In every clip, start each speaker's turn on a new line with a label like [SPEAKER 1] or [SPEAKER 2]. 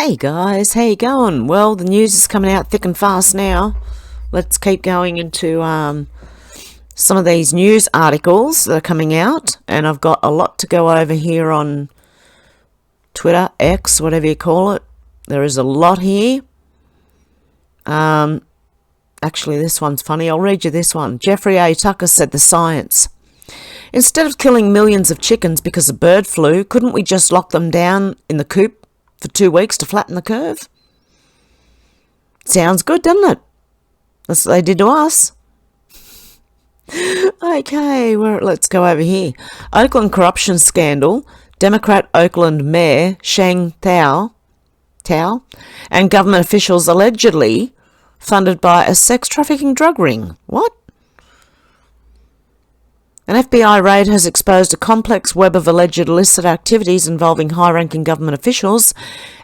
[SPEAKER 1] Hey guys, how you going? Well, the news is coming out thick and fast now. Let's keep going into some of these news articles that are coming out, and I've got a lot to go over here on Twitter, X, whatever you call it. There is a lot here. Actually, this one's funny. I'll read you this one. Jeffrey A. Tucker said the science. Instead of killing millions of chickens because of bird flu, couldn't we just lock them down in the coop for 2 weeks to flatten the curve? Sounds good, doesn't it? That's what they did to us. Okay, let's go over here. Oakland corruption scandal. Democrat Oakland Mayor Sheng Thao and government officials allegedly funded by a sex trafficking drug ring. What? An FBI raid has exposed a complex web of alleged illicit activities involving high-ranking government officials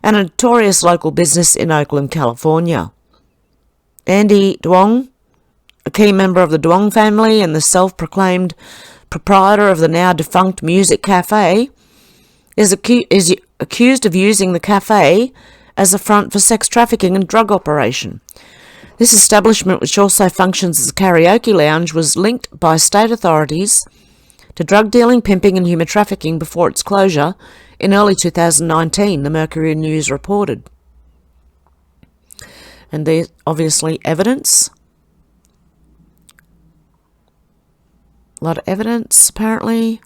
[SPEAKER 1] and a notorious local business in Oakland, California. Andy Duong, a key member of the Duong family and the self-proclaimed proprietor of the now-defunct music cafe, is accused of using the cafe as a front for sex trafficking and drug operation. This establishment, which also functions as a karaoke lounge, was linked by state authorities to drug dealing, pimping and human trafficking before its closure in early 2019, the Mercury News reported. And there's obviously evidence. A lot of evidence, apparently.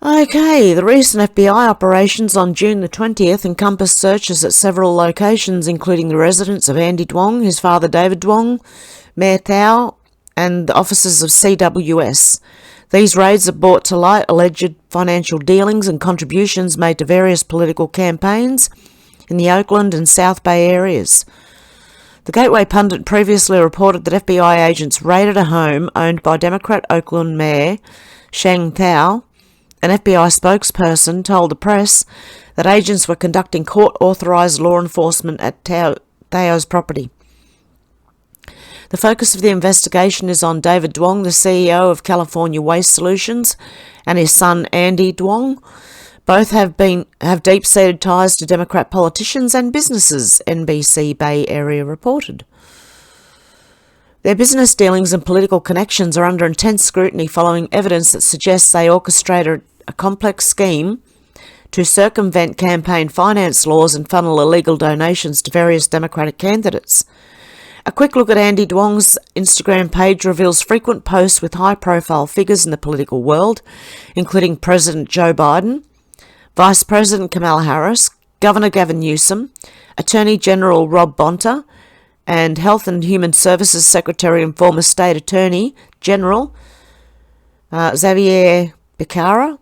[SPEAKER 1] Okay, the recent FBI operations on June the 20th encompassed searches at several locations, including the residence of Andy Duong, his father David Duong, Mayor Thao, and the offices of CWS. These raids have brought to light alleged financial dealings and contributions made to various political campaigns in the Oakland and South Bay areas. The Gateway Pundit previously reported that FBI agents raided a home owned by Democrat Oakland Mayor Sheng Thao. An FBI spokesperson told the press that agents were conducting court-authorised law enforcement at Thao's property. The focus of the investigation is on David Duong, the CEO of California Waste Solutions, and his son Andy Duong. Both have deep-seated ties to Democrat politicians and businesses, NBC Bay Area reported. Their business dealings and political connections are under intense scrutiny following evidence that suggests they orchestrated a complex scheme to circumvent campaign finance laws and funnel illegal donations to various Democratic candidates. A quick look at Andy Duong's Instagram page reveals frequent posts with high-profile figures in the political world, including President Joe Biden, Vice President Kamala Harris, Governor Gavin Newsom, Attorney General Rob Bonta, and Health and Human Services Secretary and former State Attorney General Xavier Becerra.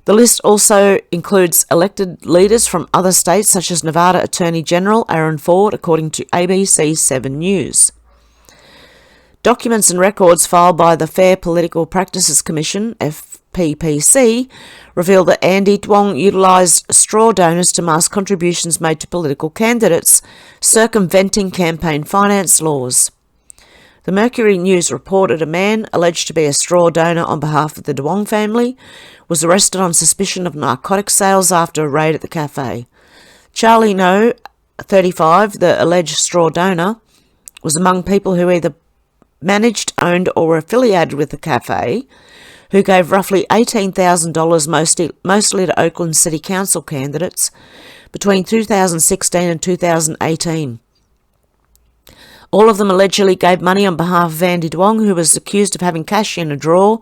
[SPEAKER 1] The list also includes elected leaders from other states such as Nevada Attorney General Aaron Ford, according to ABC 7 News. Documents and records filed by the Fair Political Practices Commission, FPPC, reveal that Andy Duong utilised straw donors to mask contributions made to political candidates, circumventing campaign finance laws. The Mercury News reported a man alleged to be a straw donor on behalf of the Duong family was arrested on suspicion of narcotic sales after a raid at the cafe. Charlie No, 35, the alleged straw donor, was among people who either managed, owned or were affiliated with the cafe, who gave roughly $18,000 mostly to Oakland City Council candidates between 2016 and 2018. All of them allegedly gave money on behalf of Andy Duong, who was accused of having cash in a drawer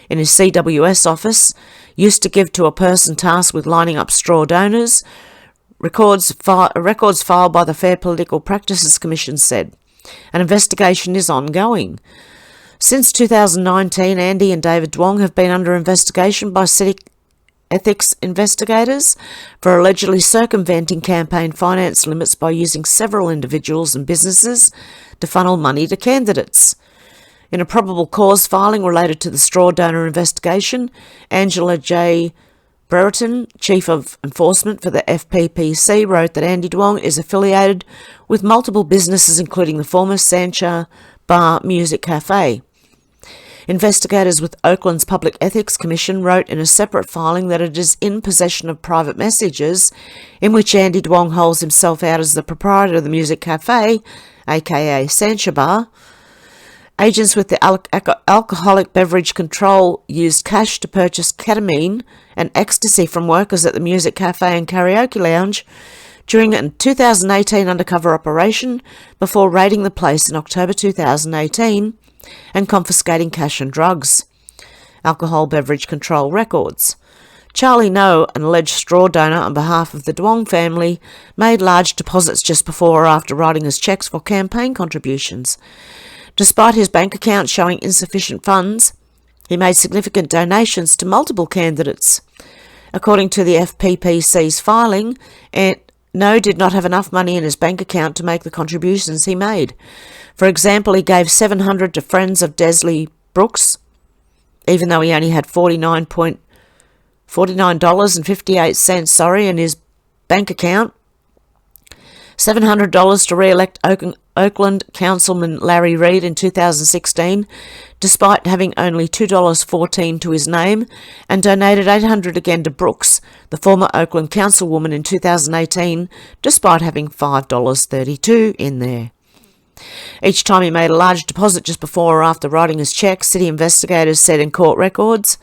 [SPEAKER 1] in his CWS office, used to give to a person tasked with lining up straw donors, records filed by the Fair Political Practices Commission said. An investigation is ongoing. Since 2019, Andy and David Duong have been under investigation by city ethics investigators for allegedly circumventing campaign finance limits by using several individuals and businesses to funnel money to candidates. In a probable cause filing related to the straw donor investigation, Angela J. Brereton, Chief of Enforcement for the FPPC, wrote that Andy Duong is affiliated with multiple businesses including the former Sancha Bar Music Cafe. Investigators with Oakland's Public Ethics Commission wrote in a separate filing that it is in possession of private messages in which Andy Duong holds himself out as the proprietor of the music cafe, aka Sancha Bar. Agents with the Alcoholic Beverage Control used cash to purchase ketamine and ecstasy from workers at the music cafe and karaoke lounge during a 2018 undercover operation before raiding the place in October 2018 and confiscating cash and drugs. Alcohol Beverage Control records. Charlie No, an alleged straw donor on behalf of the Duong family, made large deposits just before or after writing his cheques for campaign contributions. Despite his bank account showing insufficient funds, he made significant donations to multiple candidates. According to the FPPC's filing, No did not have enough money in his bank account to make the contributions he made. For example, he gave $700 to friends of Desley Brooks, even though he only had $49.58 in his bank account. $700 to re-elect Oakland Councilman Larry Reid in 2016, despite having only $2.14 to his name, and donated $800 again to Brooks, the former Oakland councilwoman, in 2018, despite having $5.32 in there. Each time he made a large deposit just before or after writing his cheque, city investigators said in court records.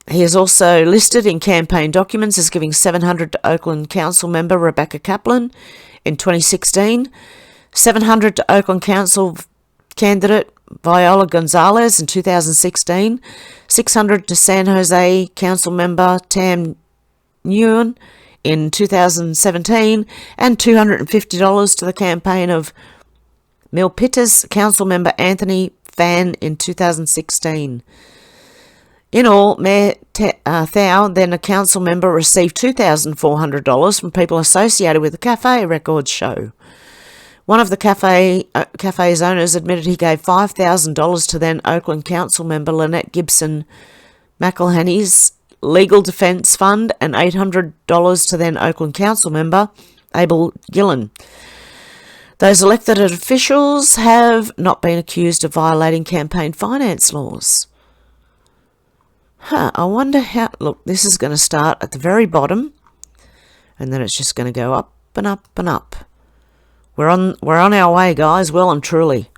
[SPEAKER 1] He is also listed in campaign documents as giving $700 to Oakland Council member Rebecca Kaplan in 2016, $700 to Oakland Council candidate Viola Gonzalez in 2016, $600 to San Jose Council member Tam Nguyen in 2017, and $250 to the campaign of Milpitas Council member Anthony Phan in 2016. In all, Mayor Thao, then a council member, received $2,400 from people associated with the cafe, records show. One of the cafe's owners admitted he gave $5,000 to then Oakland Council member Lynette Gibson McElhenney's Legal Defence Fund and $800 to then Oakland Council member Abel Gillen. Those elected officials have not been accused of violating campaign finance laws. I wonder how... Look, this is going to start at the very bottom, and then it's just going to go up and up and up. We're on our way, guys, well and truly.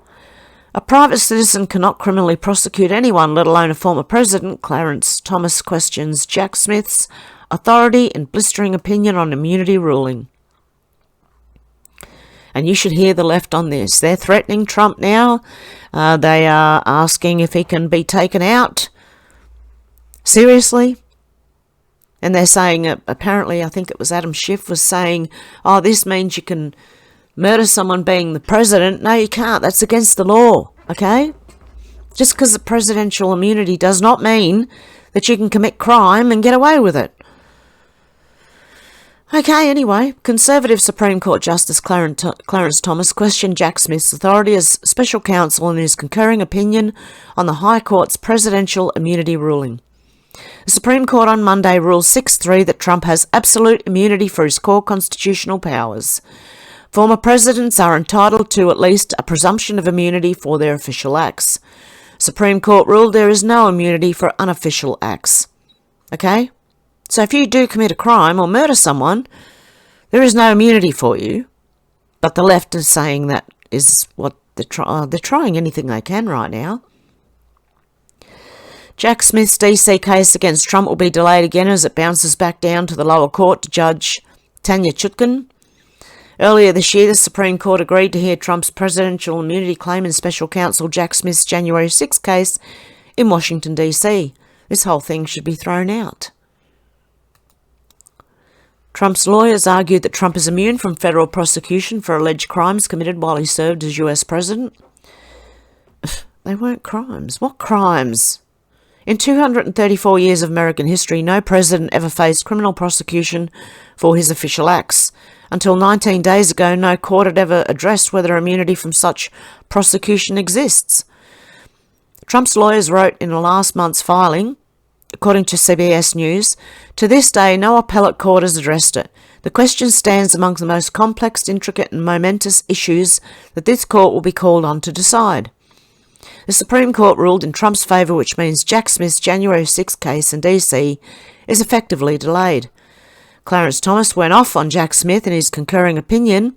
[SPEAKER 1] A private citizen cannot criminally prosecute anyone, let alone a former president. Clarence Thomas questions Jack Smith's authority and blistering opinion on immunity ruling. And you should hear the left on this. They're threatening Trump now. They are asking if he can be taken out. Seriously? And they're saying, apparently, I think it was Adam Schiff was saying, oh, this means you can murder someone being the president. No, you can't. That's against the law, okay? Just because of presidential immunity does not mean that you can commit crime and get away with it. Okay, anyway, Conservative Supreme Court Justice Clarence Thomas questioned Jack Smith's authority as special counsel in his concurring opinion on the High Court's presidential immunity ruling. The Supreme Court on Monday ruled 6-3 that Trump has absolute immunity for his core constitutional powers. Former presidents are entitled to at least a presumption of immunity for their official acts. Supreme Court ruled there is no immunity for unofficial acts. Okay? So if you do commit a crime or murder someone, there is no immunity for you. But the left is saying that is what they're trying anything they can right now. Jack Smith's DC case against Trump will be delayed again as it bounces back down to the lower court to Judge Tanya Chutkan. Earlier this year, the Supreme Court agreed to hear Trump's presidential immunity claim in special counsel Jack Smith's January 6 case in Washington, D.C. This whole thing should be thrown out. Trump's lawyers argued that Trump is immune from federal prosecution for alleged crimes committed while he served as US president. They weren't crimes. What crimes? In 234 years of American history, no president ever faced criminal prosecution for his official acts. Until 19 days ago, no court had ever addressed whether immunity from such prosecution exists. Trump's lawyers wrote in a last month's filing, according to CBS News, to this day, no appellate court has addressed it. The question stands among the most complex, intricate and momentous issues that this court will be called on to decide. The Supreme Court ruled in Trump's favour, which means Jack Smith's January 6 case in DC is effectively delayed. Clarence Thomas went off on Jack Smith in his concurring opinion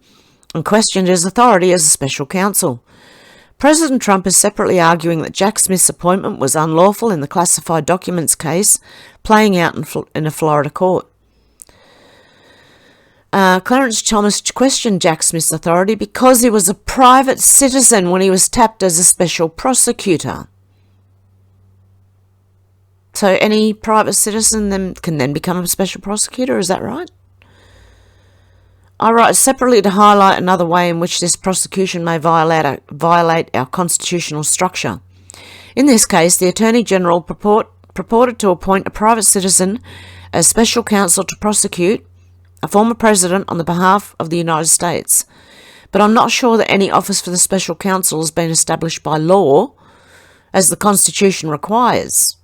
[SPEAKER 1] and questioned his authority as a special counsel. President Trump is separately arguing that Jack Smith's appointment was unlawful in the classified documents case playing out in a Florida court. Clarence Thomas questioned Jack Smith's authority because he was a private citizen when he was tapped as a special prosecutor. So any private citizen can then become a special prosecutor, is that right? I write separately to highlight another way in which this prosecution may violate our constitutional structure. In this case, the Attorney General purported to appoint a private citizen as special counsel to prosecute a former president on the behalf of the United States. But I'm not sure that any office for the special counsel has been established by law, as the Constitution requires.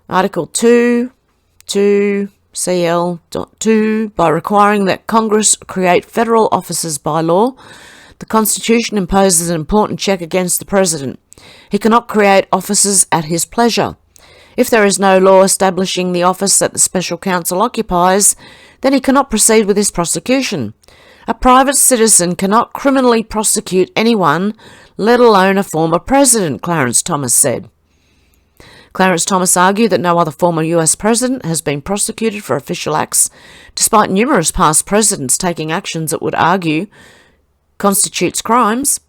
[SPEAKER 1] Article 2, CL.2, by requiring that Congress create federal offices by law, the Constitution imposes an important check against the President. He cannot create offices at his pleasure. If there is no law establishing the office that the special counsel occupies, then he cannot proceed with his prosecution. A private citizen cannot criminally prosecute anyone, let alone a former president, Clarence Thomas said. Clarence Thomas argued that no other former US president has been prosecuted for official acts, despite numerous past presidents taking actions that would argue constitutes crimes.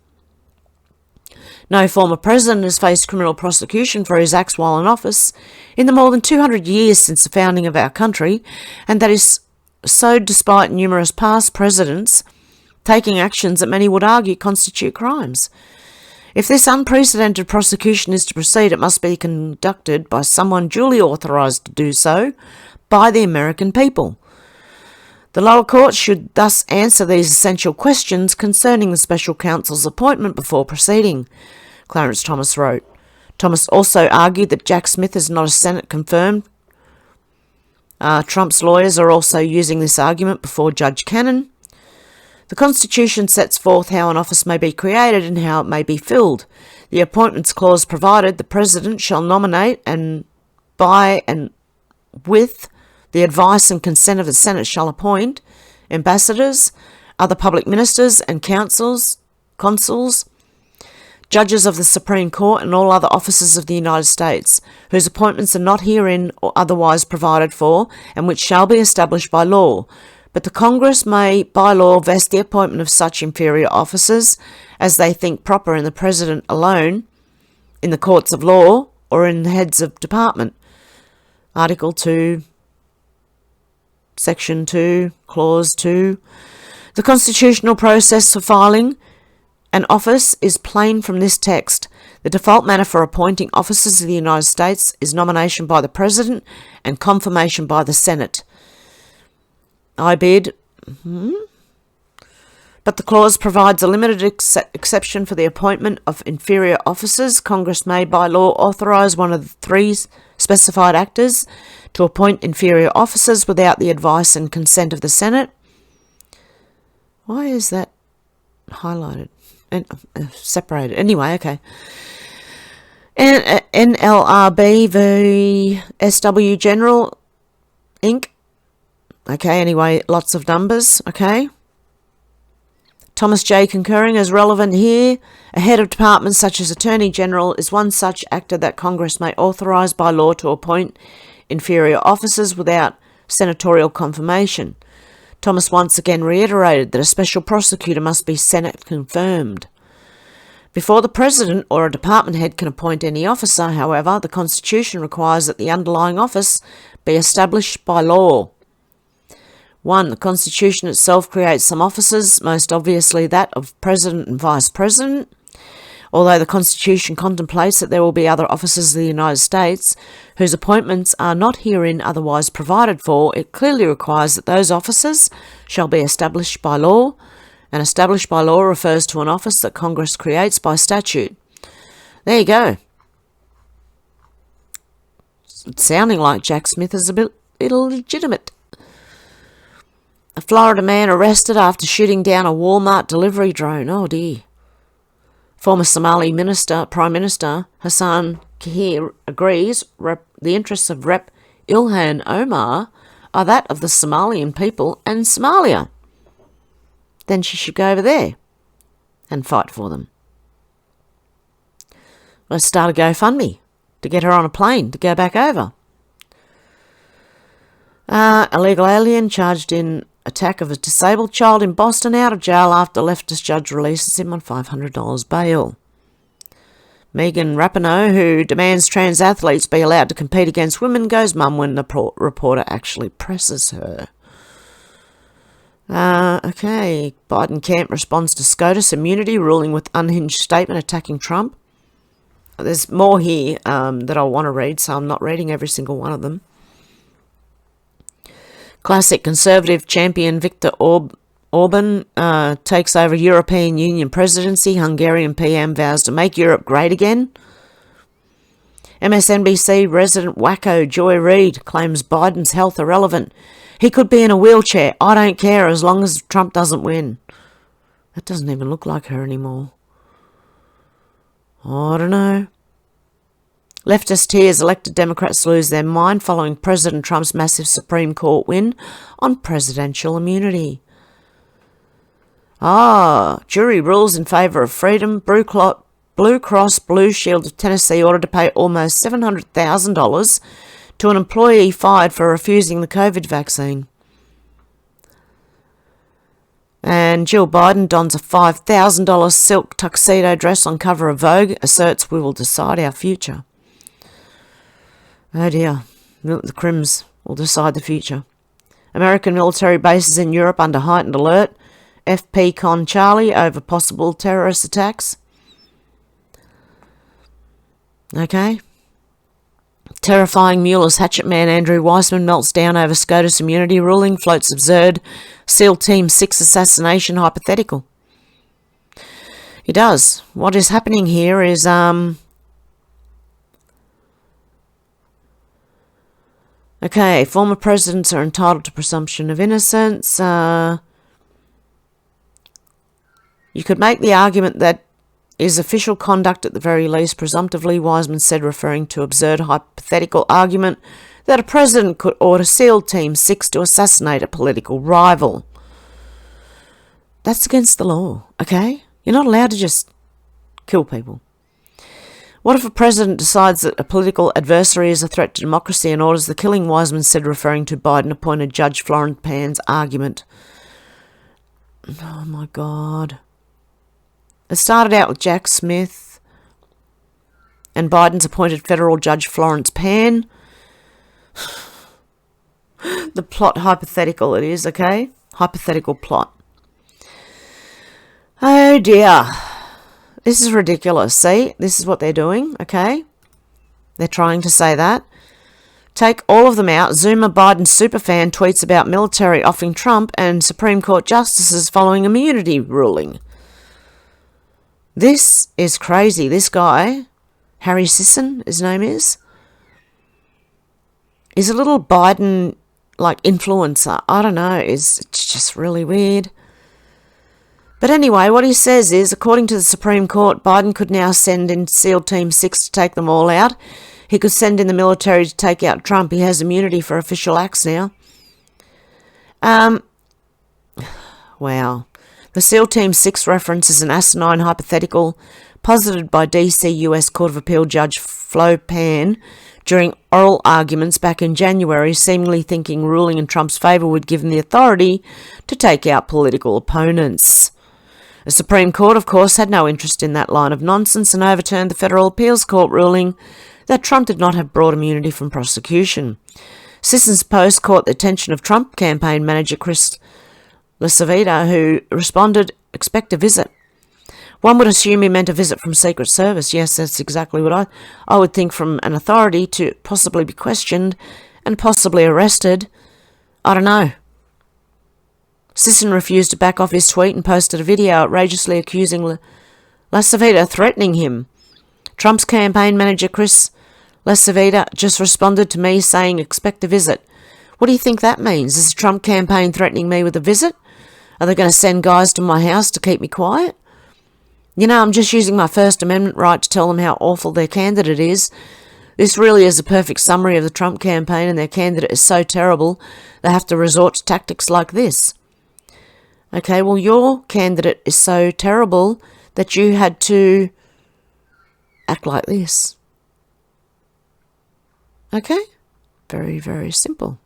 [SPEAKER 1] No former president has faced criminal prosecution for his acts while in office in the more than 200 years since the founding of our country, and that is so despite numerous past presidents taking actions that many would argue constitute crimes. If this unprecedented prosecution is to proceed, it must be conducted by someone duly authorised to do so by the American people. The lower courts should thus answer these essential questions concerning the special counsel's appointment before proceeding, Clarence Thomas wrote. Thomas also argued that Jack Smith is not a Senate-confirmed. Trump's lawyers are also using this argument before Judge Cannon. The Constitution sets forth how an office may be created and how it may be filled. The Appointments Clause provided the President shall nominate and by and with the advice and consent of the Senate shall appoint ambassadors, other public ministers and consuls, judges of the Supreme Court and all other officers of the United States, whose appointments are not herein or otherwise provided for, and which shall be established by law. But the Congress may, by law, vest the appointment of such inferior officers as they think proper in the President alone, in the courts of law, or in the heads of department. Article 2, Section 2, Clause 2. The constitutional process for filing an office is plain from this text. The default manner for appointing officers of the United States is nomination by the President and confirmation by the Senate. I bid. But the clause provides a limited exception for the appointment of inferior officers. Congress may, by law, authorise one of the three specified actors to appoint inferior officers without the advice and consent of the Senate. Why is that highlighted and separated? Anyway, okay. NLRB v. SW General Inc. Okay, anyway, lots of numbers, okay. Thomas J. concurring as relevant here. A head of department such as Attorney General is one such actor that Congress may authorise by law to appoint inferior officers without senatorial confirmation. Thomas once again reiterated that a special prosecutor must be Senate confirmed. Before the President or a department head can appoint any officer, however, the Constitution requires that the underlying office be established by law. 1. The Constitution itself creates some offices, most obviously that of President and Vice President. Although the Constitution contemplates that there will be other officers of the United States whose appointments are not herein otherwise provided for, it clearly requires that those officers shall be established by law, and established by law refers to an office that Congress creates by statute. There you go. It's sounding like Jack Smith is a bit illegitimate. A Florida man arrested after shooting down a Walmart delivery drone. Oh dear. Former Somali Prime Minister Hassan Kahir agrees the interests of Rep Ilhan Omar are that of the Somalian people and Somalia. Then she should go over there and fight for them. Let's start a GoFundMe to get her on a plane to go back over. Illegal alien charged in attack of a disabled child in Boston out of jail after leftist judge releases him on $500 bail. Megan Rapinoe, who demands trans athletes be allowed to compete against women, goes mum when the reporter actually presses her. Okay, Biden camp responds to SCOTUS immunity ruling with unhinged statement attacking Trump. There's more here that I want to read, so I'm not reading every single one of them. Classic Conservative champion Viktor Orban takes over European Union presidency. Hungarian PM vows to make Europe great again. MSNBC resident wacko Joy Reid claims Biden's health irrelevant. He could be in a wheelchair. I don't care as long as Trump doesn't win. That doesn't even look like her anymore. I don't know. Leftist tears, elected Democrats lose their mind following President Trump's massive Supreme Court win on presidential immunity. Jury rules in favour of freedom. Blue Cross Blue Shield of Tennessee ordered to pay almost $700,000 to an employee fired for refusing the COVID vaccine. And Jill Biden dons a $5,000 silk tuxedo dress on cover of Vogue, asserts we will decide our future. Oh dear, the Crims will decide the future. American military bases in Europe under heightened alert. FP Con Charlie over possible terrorist attacks. Okay. Terrifying Mueller's hatchet man Andrew Weissman melts down over SCOTUS immunity ruling, floats absurd SEAL Team 6 assassination hypothetical. He does. What is happening here is okay, former presidents are entitled to presumption of innocence. You could make the argument that is official conduct at the very least, presumptively, Wiseman said, referring to absurd hypothetical argument that a president could order SEAL Team 6 to assassinate a political rival. That's against the law, okay? You're not allowed to just kill people. What if a president decides that a political adversary is a threat to democracy and orders the killing, Wiseman said, referring to Biden-appointed Judge Florence Pan's argument. Oh, my God. It started out with Jack Smith and Biden's appointed federal judge Florence Pan. The plot hypothetical it is, okay? Hypothetical plot. Oh dear. This is ridiculous. See? This is what they're doing, okay? They're trying to say that. Take all of them out. Zuma Biden superfan tweets about military offing Trump and Supreme Court justices following immunity ruling. This is crazy. This guy, Harry Sisson, his name is a little Biden, influencer. I don't know. It's just really weird. But anyway, what he says is, according to the Supreme Court, Biden could now send in SEAL Team 6 to take them all out. He could send in the military to take out Trump. He has immunity for official acts now. Wow. The SEAL Team 6 reference is an asinine hypothetical posited by DC US Court of Appeal Judge Flo Pan during oral arguments back in January, seemingly thinking ruling in Trump's favour would give him the authority to take out political opponents. The Supreme Court, of course, had no interest in that line of nonsense and overturned the Federal Appeals Court ruling that Trump did not have broad immunity from prosecution. Sisson's post caught the attention of Trump campaign manager Chris LaCivita, who responded, expect a visit. One would assume he meant a visit from Secret Service. Yes, that's exactly what I would think, from an authority to possibly be questioned and possibly arrested. I don't know. Sisson refused to back off his tweet and posted a video outrageously accusing LaCivita threatening him. Trump's campaign manager Chris LaCivita just responded to me saying expect a visit. What do you think that means? Is the Trump campaign threatening me with a visit? Are they going to send guys to my house to keep me quiet? You know, I'm just using my First Amendment right to tell them how awful their candidate is. This really is a perfect summary of the Trump campaign, and their candidate is so terrible they have to resort to tactics like this. Okay, well, your candidate is so terrible that you had to act like this. Okay? Very, very simple.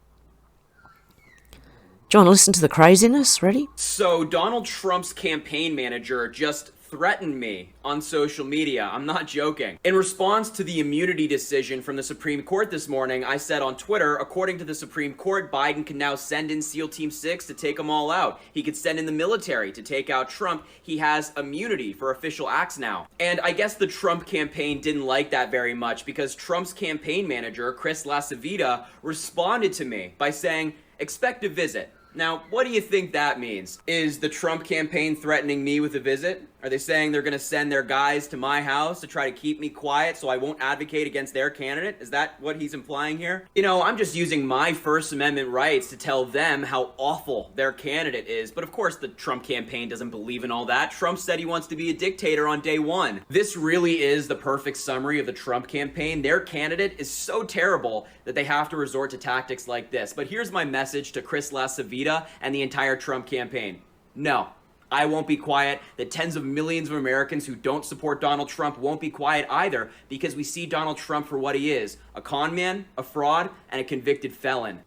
[SPEAKER 1] Do you want to listen to the craziness? Ready?
[SPEAKER 2] So Donald Trump's campaign manager just threatened me on social media. I'm not joking. In response to the immunity decision from the Supreme Court this morning, I said on Twitter, according to the Supreme Court, Biden can now send in SEAL Team 6 to take them all out. He could send in the military to take out Trump. He has immunity for official acts now. And I guess the Trump campaign didn't like that very much, because Trump's campaign manager, Chris LaCivita, responded to me by saying, "Expect a visit." Now, what do you think that means? Is the Trump campaign threatening me with a visit? Are they saying they're going to send their guys to my house to try to keep me quiet so I won't advocate against their candidate? Is that what he's implying here? You know, I'm just using my First Amendment rights to tell them how awful their candidate is. But of course, the Trump campaign doesn't believe in all that. Trump said he wants to be a dictator on day one. This really is the perfect summary of the Trump campaign. Their candidate is so terrible that they have to resort to tactics like this. But here's my message to Chris LaCivita and the entire Trump campaign. No. I won't be quiet. The tens of millions of Americans who don't support Donald Trump won't be quiet either, because we see Donald Trump for what he is: a con man, a fraud, and a convicted felon.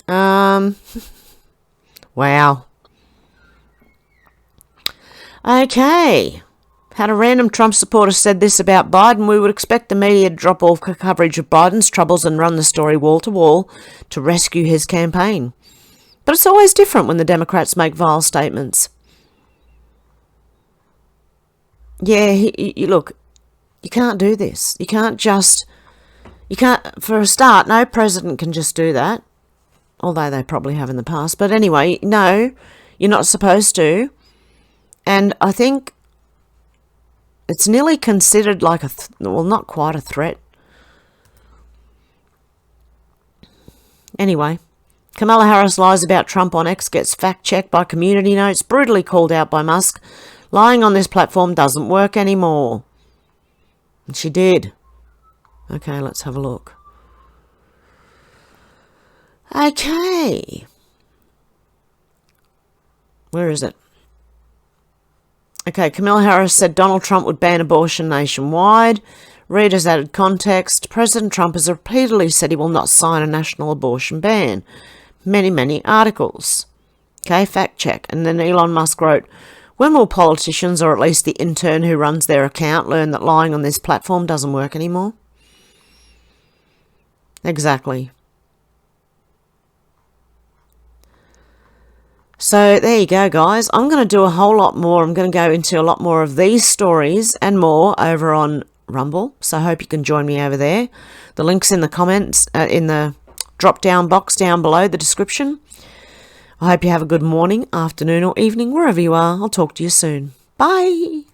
[SPEAKER 1] Wow. Okay. Had a random Trump supporter said this about Biden, we would expect the media to drop all coverage of Biden's troubles and run the story wall to wall to rescue his campaign. But it's always different when the Democrats make vile statements. Yeah, look, you can't do this. You can't, for a start, no president can just do that. Although they probably have in the past. But anyway, no, you're not supposed to. And I think it's nearly considered like well, not quite a threat. Anyway. Kamala Harris lies about Trump on X, gets fact-checked by Community Notes, brutally called out by Musk. Lying on this platform doesn't work anymore. And she did. Okay, let's have a look. Okay. Where is it? Okay, Kamala Harris said Donald Trump would ban abortion nationwide. Readers added context. President Trump has repeatedly said he will not sign a national abortion ban. Many articles. Okay, fact check. And then Elon Musk wrote, when will politicians, or at least the intern who runs their account, learn that lying on this platform doesn't work anymore? Exactly. So there you go, guys. I'm going to do a whole lot more. I'm going to go into a lot more of these stories and more over on Rumble. So I hope you can join me over there. The link's in the comments, in the drop-down box down below the description. I hope you have a good morning, afternoon or evening, wherever you are. I'll talk to you soon. Bye.